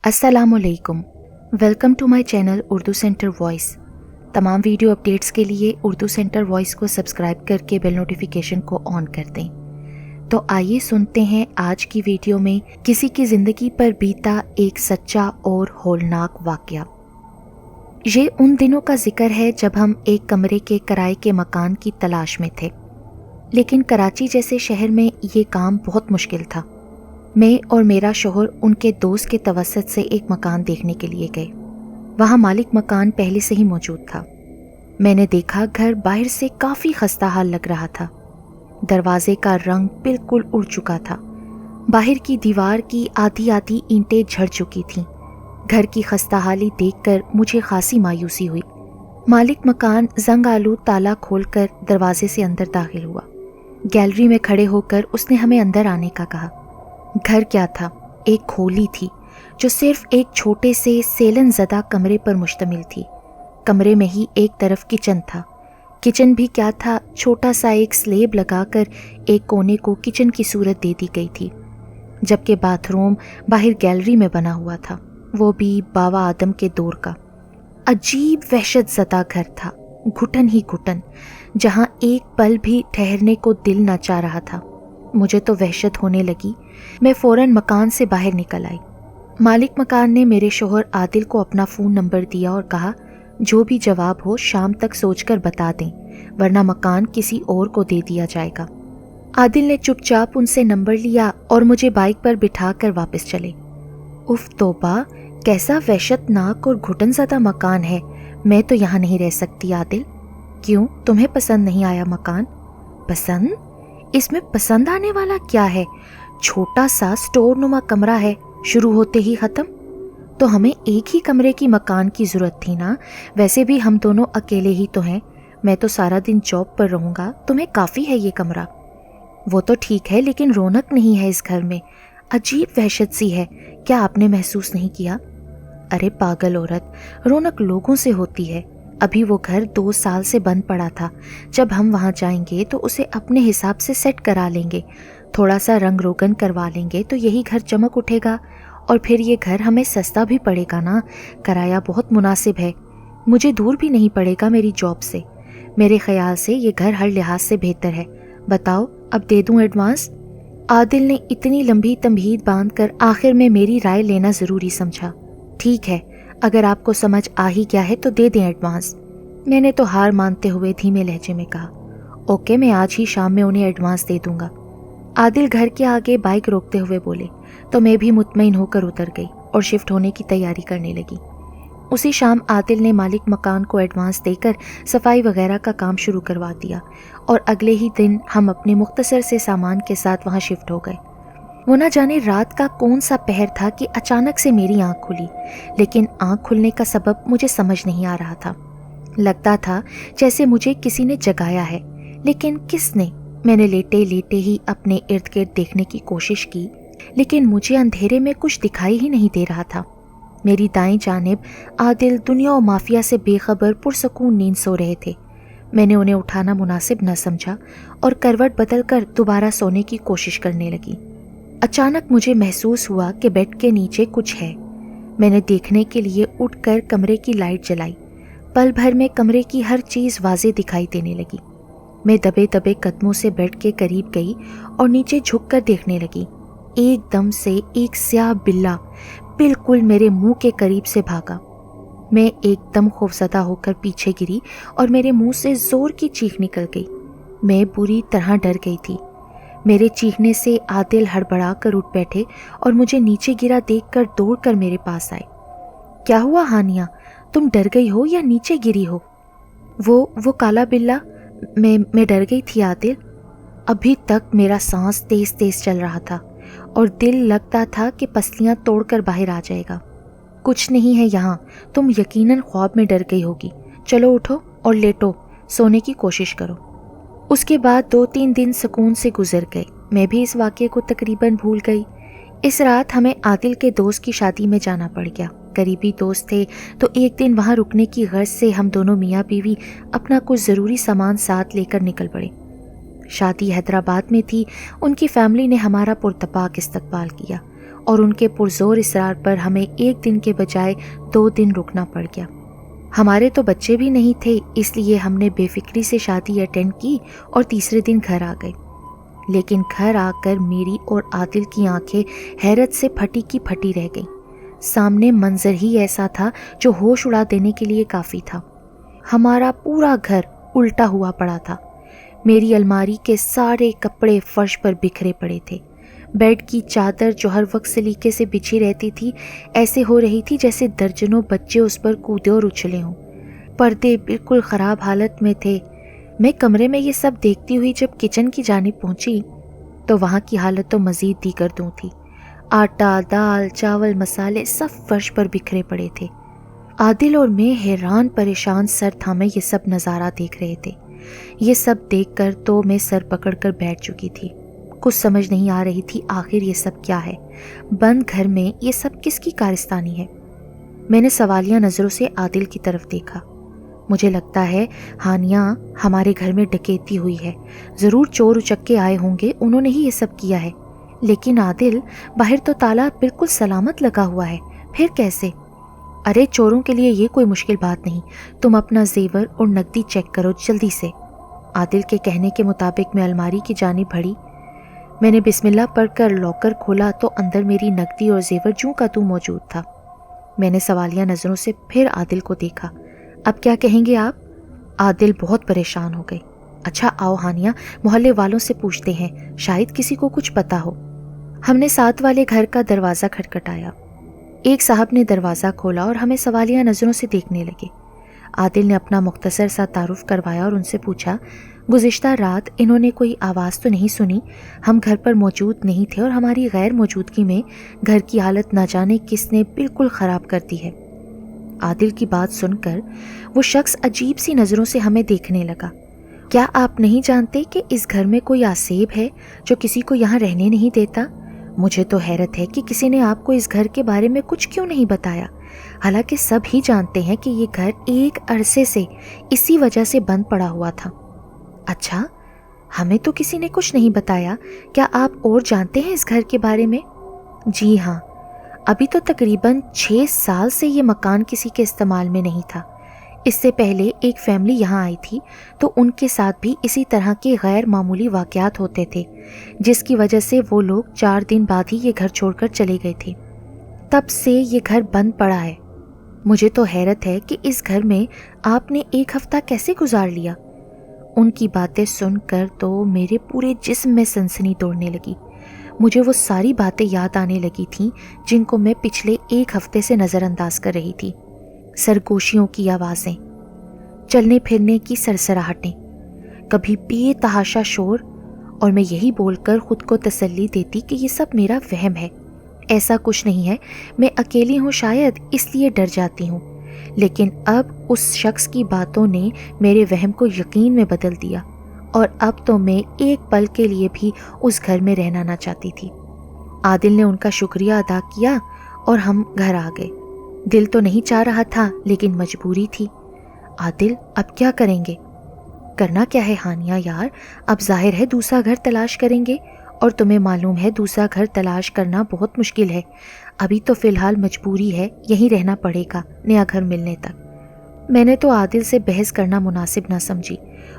अस्सलामुअलैकुम, welcome to my channel Urdu Centre Voice. तमाम video updates के लिए उर्दू सेंटर वॉइस को सब्सक्राइब करके बेल नोटिफिकेशन को ऑन कर दें। तो आइए सुनते हैं आज की वीडियो में किसी की ज़िंदगी पर बीता एक सच्चा और हौलनाक वाक़या। ये उन दिनों का जिक्र है जब हम एक कमरे के किराए के मकान की तलाश में थे, लेकिन कराची जैसे शहर में ये काम बहुत मुश्किल था। मैं और मेरा शोहर उनके दोस्त के तवस्सुत से एक मकान देखने के लिए गए। वहाँ मालिक मकान पहले से ही मौजूद था। मैंने देखा घर बाहर से काफ़ी खस्ता हाल लग रहा था। दरवाजे का रंग बिल्कुल उड़ चुका था। बाहर की दीवार की आधी आधी ईंटें झड़ चुकी थीं। घर की खस्ता हाली देखकर मुझे खासी मायूसी हुई। मालिक मकान जंग आलू ताला खोलकर दरवाजे से अंदर दाखिल हुआ। गैलरी में खड़े होकर उसने हमें अंदर आने का कहा। घर क्या था? एक खोली थी जो सिर्फ एक छोटे से सेलन ज़दा कमरे पर मुश्तमिल थी। कमरे में ही एक तरफ किचन था। किचन भी क्या था, छोटा सा एक स्लेब लगाकर एक कोने को किचन की सूरत दे दी गई थी, जबकि बाथरूम बाहर गैलरी में बना हुआ था, वो भी बाबा आदम के दौर का। अजीब वहशत ज़दा घर था, घुटन ही घुटन, जहाँ एक पल भी ठहरने को दिल न चाह रहा था। मुझे तो वहशत होने लगी। मैं फ़ौरन मकान से बाहर निकल आई। मालिक मकान ने मेरे शोहर आदिल को अपना फ़ोन नंबर दिया और कहा, जो भी जवाब हो शाम तक सोचकर बता दें, वरना मकान किसी और को दे दिया जाएगा। आदिल ने चुपचाप उनसे नंबर लिया और मुझे बाइक पर बिठा कर वापस चले। उफ तौबा, कैसा वहशतनाक और घुटनज़दा मकान है। मैं तो यहाँ नहीं रह सकती। आदिल, क्यों, तुम्हें पसंद नहीं आया मकान? पसंद? इसमें पसंद आने वाला क्या है? छोटा सा स्टोर नुमा कमरा है, शुरू होते ही ख़त्म। तो हमें एक ही कमरे की मकान की ज़रूरत थी ना। वैसे भी हम दोनों अकेले ही तो हैं। मैं तो सारा दिन जॉब पर रहूँगा, तुम्हें काफ़ी है ये कमरा। वो तो ठीक है, लेकिन रौनक नहीं है इस घर में। अजीब वहशत सी है, क्या आपने महसूस नहीं किया? अरे पागल औरत, रौनक लोगों से होती है। अभी वो घर 2 साल से बंद पड़ा था। जब हम वहाँ जाएंगे तो उसे अपने हिसाब से सेट करा लेंगे, थोड़ा सा रंग रोगन करवा लेंगे तो यही घर चमक उठेगा। और फिर ये घर हमें सस्ता भी पड़ेगा ना, किराया बहुत मुनासिब है। मुझे दूर भी नहीं पड़ेगा मेरी जॉब से। मेरे ख्याल से ये घर हर लिहाज से बेहतर है। बताओ, अब दे दूँ एडवांस? आदिल ने इतनी लंबी तमहीद बांध कर आखिर में मेरी राय लेना ज़रूरी समझा। ठीक है, अगर आपको समझ आ ही गया है तो दे दें एडवांस। मैंने तो हार मानते हुए धीमे लहजे में कहा, ओके, मैं आज ही शाम में उन्हें एडवांस दे दूंगा। आदिल घर के आगे बाइक रोकते हुए बोले, तो मैं भी मुतमईन होकर उतर गई और शिफ्ट होने की तैयारी करने लगी। उसी शाम आदिल ने मालिक मकान को एडवांस देकर सफाई वगैरह का काम शुरू करवा दिया और अगले ही दिन हम अपने मुख्तसर से सामान के साथ वहाँ शिफ्ट हो गए। वो ना जाने रात का कौन सा पहर था कि अचानक से मेरी आंख खुली, लेकिन आंख खुलने का सबब मुझे समझ नहीं आ रहा था। लगता था जैसे मुझे किसी ने जगाया है, लेकिन किसने? मैंने लेटे लेटे ही अपने इर्द गिर्द देखने की कोशिश की, लेकिन मुझे अंधेरे में कुछ दिखाई ही नहीं दे रहा था। मेरी दाएं जानिब आदिल दुनिया और माफिया से बेखबर पुरसकून नींद सो रहे थे। मैंने उन्हें उठाना मुनासिब न समझा और करवट बदल कर दोबारा सोने की कोशिश करने लगी। अचानक मुझे महसूस हुआ कि बेड के नीचे कुछ है। मैंने देखने के लिए उठकर कमरे की लाइट जलाई। पल भर में कमरे की हर चीज़ वाज़े दिखाई देने लगी। मैं दबे दबे कदमों से बेड के करीब गई और नीचे झुककर देखने लगी। एकदम से एक स्याह बिल्ला बिल्कुल मेरे मुंह के करीब से भागा। मैं एकदम खौफज़दा होकर पीछे गिरी और मेरे मुंह से ज़ोर की चीख निकल गई। मैं बुरी तरह डर गई थी। मेरे चीखने से आदिल हड़बड़ा कर उठ बैठे और मुझे नीचे गिरा देखकर दौड़कर मेरे पास आए। क्या हुआ हानिया, तुम डर गई हो या नीचे गिरी हो? वो काला बिल्ला, मैं डर गई थी आदिल। अभी तक मेरा सांस तेज तेज चल रहा था और दिल लगता था कि पसलियां तोड़कर बाहर आ जाएगा। कुछ नहीं है यहाँ, तुम यकीनन ख्वाब में डर गई होगी। चलो उठो और लेटो, सोने की कोशिश करो। उसके बाद 2-3 दिन सुकून से गुजर गए। मैं भी इस वाक़ये को तकरीबन भूल गई। इस रात हमें आदिल के दोस्त की शादी में जाना पड़ गया। करीबी दोस्त थे तो एक दिन वहाँ रुकने की गर्ज से हम दोनों मियाँ बीवी अपना कुछ ज़रूरी सामान साथ लेकर निकल पड़े। शादी हैदराबाद में थी। उनकी फैमिली ने हमारा पुरतपाक इस्तकबाल किया اور ان کے پرزور اصرار پر ہمیں 1 دن کے بجائے 2 دن رکنا پڑ گیا۔ ہمارے تو بچے بھی نہیں تھے، اس لیے ہم نے بے فکری سے شادی اٹینڈ کی اور تیسرے دن گھر آ گئے۔ لیکن گھر آ کر میری اور عادل کی آنکھیں حیرت سے پھٹی کی پھٹی رہ گئیں۔ سامنے منظر ہی ایسا تھا جو ہوش اڑا دینے کے لیے کافی تھا۔ ہمارا پورا گھر الٹا ہوا پڑا تھا۔ میری الماری کے سارے کپڑے فرش پر بکھرے پڑے تھے۔ بیڈ کی چادر جو ہر وقت سلیقے سے بچھی رہتی تھی ایسے ہو رہی تھی جیسے درجنوں بچے اس پر کودے اور اچھلے ہوں۔ پردے بالکل خراب حالت میں تھے۔ میں کمرے میں یہ سب دیکھتی ہوئی جب کچن کی جانب پہنچی تو وہاں کی حالت تو مزید دیگر دوں تھی۔ آٹا، دال، چاول، مسالے سب فرش پر بکھرے پڑے تھے۔ عادل اور میں حیران پریشان سر تھامے یہ سب نظارہ دیکھ رہے تھے۔ یہ سب دیکھ کر تو میں سر پکڑ کر بیٹھ چکی تھی۔ کچھ سمجھ نہیں آ رہی تھی آخر یہ سب کیا ہے، بند گھر میں یہ سب کس کی کارستانی ہے۔ میں نے سوالیہ نظروں سے عادل کی طرف دیکھا۔ مجھے لگتا ہے ہانیہ ہمارے گھر میں ڈکیتی ہوئی ہے، ضرور چور اچکے آئے ہوں گے، انہوں نے ہی یہ سب کیا ہے۔ لیکن عادل، باہر تو تالا بالکل سلامت لگا ہوا ہے، پھر کیسے؟ ارے چوروں کے لیے یہ کوئی مشکل بات نہیں، تم اپنا زیور اور نقدی چیک کرو جلدی سے۔ عادل کے کہنے کے مطابق میں الماری کی جانب بڑھی۔ میں نے بسم اللہ پڑھ کر لاکر کھولا تو اندر میری نقدی اور زیور جوں کا توں موجود تھا۔ میں نے سوالیہ نظروں سے پھر عادل کو دیکھا۔ اب کیا کہیں گے آپ؟ عادل بہت پریشان ہو گئے۔ اچھا آؤ ہانیہ، محلے والوں سے پوچھتے ہیں، شاید کسی کو کچھ پتا ہو۔ ہم نے ساتھ والے گھر کا دروازہ کھٹکھٹایا۔ ایک صاحب نے دروازہ کھولا اور ہمیں سوالیہ نظروں سے دیکھنے لگے۔ عادل نے اپنا مختصر سا تعارف کروایا اور ان سے پوچھا، گزشتہ رات انہوں نے کوئی آواز تو نہیں سنی؟ ہم گھر پر موجود نہیں تھے اور ہماری غیر موجودگی میں گھر کی حالت نہ جانے کس نے بالکل خراب کر دی ہے۔ عادل کی بات سن کر وہ شخص عجیب سی نظروں سے ہمیں دیکھنے لگا۔ کیا آپ نہیں جانتے کہ اس گھر میں کوئی آسیب ہے جو کسی کو یہاں رہنے نہیں دیتا؟ مجھے تو حیرت ہے کہ کسی نے آپ کو اس گھر کے بارے میں کچھ کیوں نہیں بتایا، حالانکہ سب ہی جانتے ہیں کہ یہ گھر ایک عرصے سے اسی وجہ سے بند پڑا ہوا تھا۔ اچھا، ہمیں تو کسی نے کچھ نہیں بتایا، کیا آپ اور جانتے ہیں اس گھر کے بارے میں؟ جی ہاں، ابھی تو تقریباً 6 سال سے یہ مکان کسی کے استعمال میں نہیں تھا۔ اس سے پہلے ایک فیملی یہاں آئی تھی تو ان کے ساتھ بھی اسی طرح کے غیر معمولی واقعات ہوتے تھے، جس کی وجہ سے وہ لوگ 4 دن بعد ہی یہ گھر چھوڑ کر چلے گئے تھے۔ تب سے یہ گھر بند پڑا ہے۔ مجھے تو حیرت ہے کہ اس گھر میں آپ نے 1 ہفتہ کیسے گزار لیا؟ ان کی باتیں سن کر تو میرے پورے جسم میں سنسنی دوڑنے لگی۔ مجھے وہ ساری باتیں یاد آنے لگی تھیں جن کو میں پچھلے 1 ہفتے سے نظر انداز کر رہی تھی۔ سرگوشیوں کی آوازیں، چلنے پھرنے کی سرسراہٹیں، کبھی بے تحاشا شور، اور میں یہی بول کر خود کو تسلی دیتی کہ یہ سب میرا وہم ہے، ایسا کچھ نہیں ہے، میں اکیلی ہوں شاید اس لیے ڈر جاتی ہوں۔ لیکن اب اس شخص کی باتوں نے میرے وہم کو یقین میں بدل دیا، اور اب تو میں ایک پل کے لیے بھی اس گھر میں رہنا نہ چاہتی تھی۔ عادل نے ان کا شکریہ ادا کیا اور ہم گھر آ گئے۔ دل تو نہیں چاہ رہا تھا لیکن مجبوری تھی۔ عادل، اب کیا کریں گے؟ کرنا کیا ہے ہانیہ یار، اب ظاہر ہے دوسرا گھر تلاش کریں گے، اور تمہیں معلوم ہے دوسرا گھر تلاش کرنا بہت مشکل ہے۔ ابھی تو فی الحال مجبوری ہے، یہیں رہنا پڑے گا نیا گھر ملنے تک۔ میں نے تو عادل سے بحث کرنا مناسب نہ سمجھی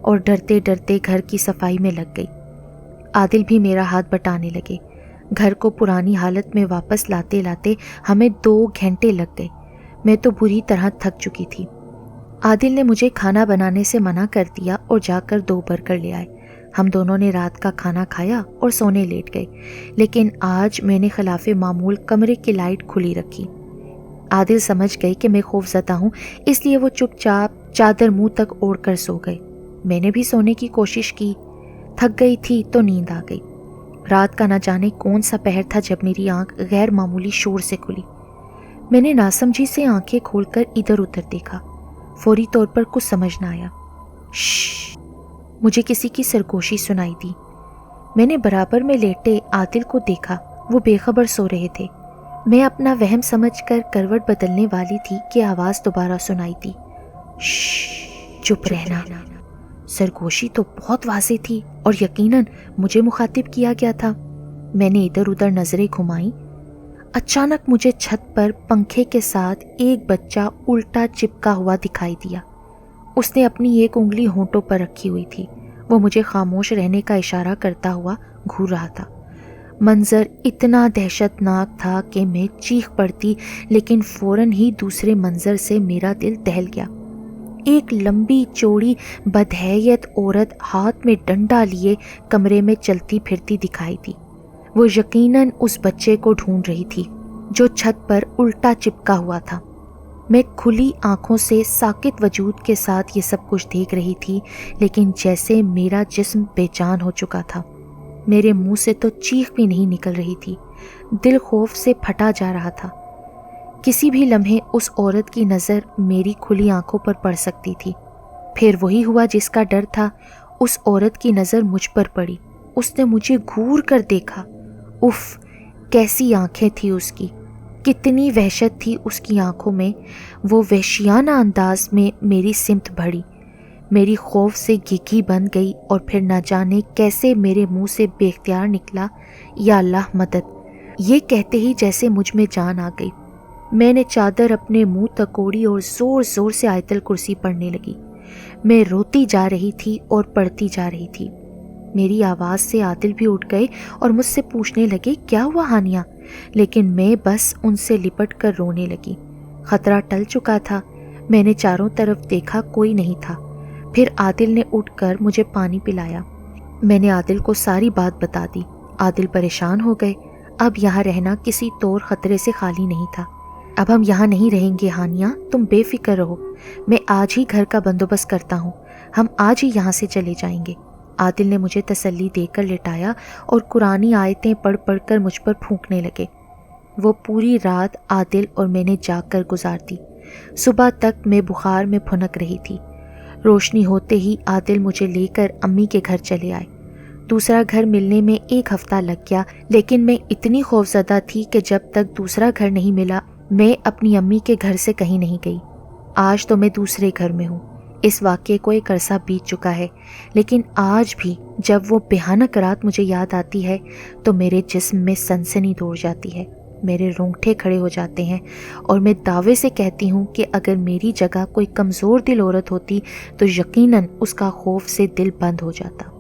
اور ڈرتے ڈرتے گھر کی صفائی میں لگ گئی۔ عادل بھی میرا ہاتھ بٹانے لگے۔ گھر کو پرانی حالت میں واپس لاتے لاتے ہمیں 2 گھنٹے لگ گئے۔ میں تو بری طرح تھک چکی تھی۔ عادل نے مجھے کھانا بنانے سے منع کر دیا اور جا کر 2 برگر لے آئے۔ ہم دونوں نے رات کا کھانا کھایا اور سونے لیٹ گئے، لیکن آج میں نے خلاف معمول کمرے کی لائٹ کھلی رکھی۔ عادل سمجھ گئے کہ میں خوف زدہ ہوں، اس لیے وہ چپ چاپ چادر منہ تک اوڑھ کر سو گئے۔ میں نے بھی سونے کی کوشش کی، تھک گئی تھی تو نیند آ گئی۔ رات کا نہ جانے کون سا پہر تھا جب میری آنکھ غیر معمولی شور سے کھلی۔ میں نے ناسمجھی سے آنکھیں کھول کر ادھر ادھر دیکھا۔ فوری طور پر کچھ سمجھ نہ آیا۔ شش، مجھے کسی کی سرگوشی سنائی دی۔ میں نے برابر میں لیٹے عادل کو دیکھا، وہ بے خبر سو رہے تھے۔ میں اپنا وہم سمجھ کر کروٹ بدلنے والی تھی کہ آواز دوبارہ سنائی دی، شش، چپ رہنا۔ سرگوشی تو بہت واضح تھی اور یقیناً مجھے مخاطب کیا گیا تھا۔ میں نے ادھر ادھر نظریں گھمائیں۔ अचानक मुझे छत पर पंखे के साथ एक बच्चा उल्टा चिपका हुआ दिखाई दिया। उसने अपनी एक उंगली होंठों पर रखी हुई थी। वो मुझे खामोश रहने का इशारा करता हुआ घूर रहा था। मंजर इतना दहशतनाक था कि मैं चीख पड़ती, लेकिन फौरन ही दूसरे मंजर से मेरा दिल दहल गया। एक लंबी चौड़ी बदहैयत औरत हाथ में डंडा लिए कमरे में चलती फिरती दिखाई दी। वो यकीनन उस बच्चे को ढूंढ रही थी जो छत पर उल्टा चिपका हुआ था। मैं खुली आंखों से साकित वजूद के साथ ये सब कुछ देख रही थी, लेकिन जैसे मेरा जिस्म बेजान हो चुका था। मेरे मुंह से तो चीख भी नहीं निकल रही थी। दिल खौफ से फटा जा रहा था। किसी भी लम्हे उस औरत की नज़र मेरी खुली आंखों पर पड़ सकती थी। फिर वही हुआ जिसका डर था। उस औरत की नज़र मुझ पर पड़ी। उसने मुझे घूर कर देखा। उफ, कैसी आंखें थी उसकी, कितनी वहशत थी उसकी आंखों में। वो वहशियाना अंदाज में मेरी सिमत बढ़ी। मेरी खौफ से घिघी बन गई और फिर न जाने कैसे मेरे मुंह से बेख्तियार निकला, या अल्लाह मदद। ये कहते ही जैसे मुझ में जान आ गई। मैंने चादर अपने मुंह तकोड़ी और ज़ोर ज़ोर से आयतल कुर्सी पढ़ने लगी। मैं रोती जा रही थी और पढ़ती जा रही थी। मेरी आवाज़ से आदिल भी उठ गए और मुझसे पूछने लगे, क्या हुआ हानिया? लेकिन मैं बस उनसे लिपट कर रोने लगी। खतरा टल चुका था। मैंने चारों तरफ देखा, कोई नहीं था। फिर आदिल ने उठकर मुझे पानी पिलाया। मैंने आदिल को सारी बात बता दी। आदिल परेशान हो गए। अब यहाँ रहना किसी तौर खतरे से खाली नहीं था। अब हम यहाँ नहीं रहेंगे हानिया, तुम बेफिक्र रहो। मैं आज ही घर का बंदोबस्त करता हूँ। हम आज ही यहाँ से चले जाएंगे। आदिल ने मुझे तसल्ली देकर लिटाया और कुरानी आयतें पढ़ पढ़ कर मुझ पर फूंकने लगे। वो पूरी रात आदिल और मैंने जाग कर गुजार दी। सुबह तक मैं बुखार में फुनक रही थी। रोशनी होते ही आदिल मुझे लेकर अम्मी के घर चले आए। दूसरा घर मिलने में 1 हफ्ता लग गया, लेकिन मैं इतनी खौफजदा थी कि जब तक दूसरा घर नहीं मिला मैं अपनी अम्मी के घर से कहीं नहीं गई। आज तो मैं दूसरे घर में हूँ। इस वाक़ये को एक अरसा बीत चुका है, लेकिन आज भी जब वो भयानक रात मुझे याद आती है तो मेरे जिस्म में सनसनी दौड़ जाती है। मेरे रोंगटे खड़े हो जाते हैं और मैं दावे से कहती हूँ कि अगर मेरी जगह कोई कमज़ोर दिल औरत होती तो यकीनन उसका खौफ से दिल बंद हो जाता।